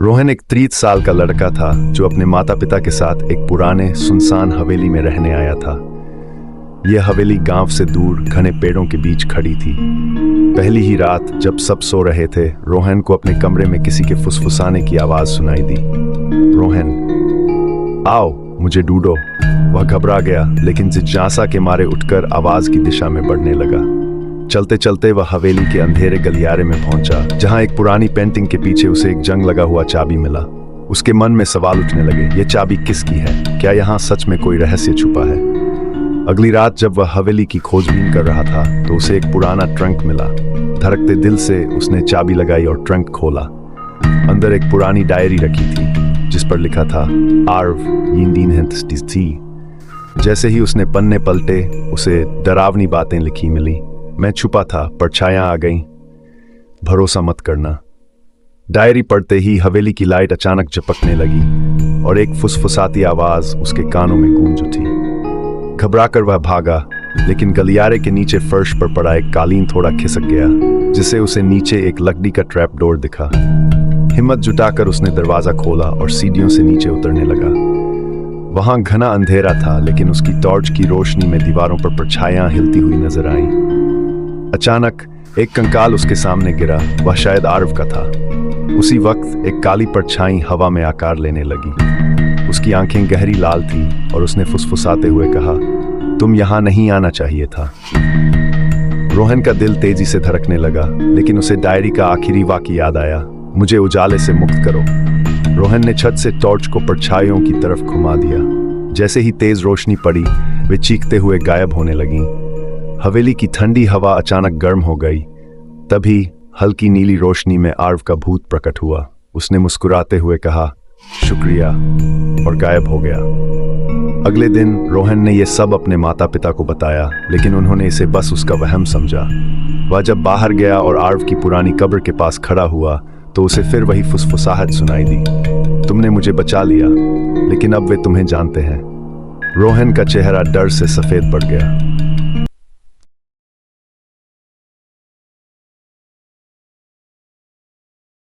रोहन एक 30 साल का लड़का था जो अपने माता पिता के साथ एक पुराने सुनसान हवेली में रहने आया था। यह हवेली गांव से दूर घने पेड़ों के बीच खड़ी थी। पहली ही रात जब सब सो रहे थे, रोहन को अपने कमरे में किसी के फुसफुसाने की आवाज सुनाई दी। रोहन, आओ, मुझे ढूंढो। वह घबरा गया, लेकिन जिज्ञासा के मारे उठकर आवाज की दिशा में बढ़ने लगा। चलते चलते वह हवेली के अंधेरे गलियारे में पहुंचा, जहां एक पुरानी पेंटिंग के पीछे उसे एक जंग लगा हुआ चाबी मिला। उसके मन में सवाल उठने लगे, ये चाबी किसकी है? क्या यहाँ सच में कोई रहस्य छुपा है? अगली रात जब वह हवेली की खोजबीन कर रहा था, तो उसे एक पुराना ट्रंक मिला। धड़कते दिल से उसने चाबी लगाई और ट्रंक खोला। अंदर एक पुरानी डायरी रखी थी, जिस पर लिखा था आर्व थी। जैसे ही उसने पन्ने पलटे, उसे डरावनी बातें लिखी मिली। मैं छुपा था, परछायां आ गईं, भरोसा मत करना। डायरी पढ़ते ही हवेली की लाइट अचानक झपकने लगी और एक फुसफुसाती आवाज उसके कानों में गूंज उठी। घबराकर वह भागा, लेकिन गलियारे के नीचे फर्श पर पड़ा एक कालीन थोड़ा खिसक गया, जिससे उसे नीचे एक लकड़ी का ट्रैप डोर दिखा। हिम्मत जुटाकर उसने दरवाजा खोला और सीढ़ियों से नीचे उतरने लगा। वहां घना अंधेरा था, लेकिन उसकी टॉर्च की रोशनी में दीवारों पर परछायां हिलती हुई नजर आईं। अचानक एक कंकाल उसके सामने गिरा। वह शायद आर्व का था। उसी वक्त एक काली परछाई हवा में आकार लेने लगी। उसकी आंखें गहरी लाल थी और उसने फुसफुसाते हुए कहा, तुम यहां नहीं आना चाहिए था। रोहन का दिल तेजी से धड़कने लगा, लेकिन उसे डायरी का आखिरी वाक्य याद आया, मुझे उजाले से मुक्त करो। रोहन ने छत से टॉर्च को परछाइयों की तरफ घुमा दिया। जैसे ही तेज रोशनी पड़ी, वे चीखते हुए गायब होने लगीं। हवेली की ठंडी हवा अचानक गर्म हो गई। तभी हल्की नीली रोशनी में आर्व का भूत प्रकट हुआ। उसने मुस्कुराते हुए कहा, शुक्रिया, और गायब हो गया। अगले दिन रोहन ने यह सब अपने माता पिता को बताया, लेकिन उन्होंने इसे बस उसका वहम समझा। वह जब बाहर गया और आर्व की पुरानी कब्र के पास खड़ा हुआ, तो उसे फिर वही फुसफुसाहट सुनाई दी, तुमने मुझे बचा लिया, लेकिन अब वे तुम्हें जानते हैं। रोहन का चेहरा डर से सफेद पड़ गया।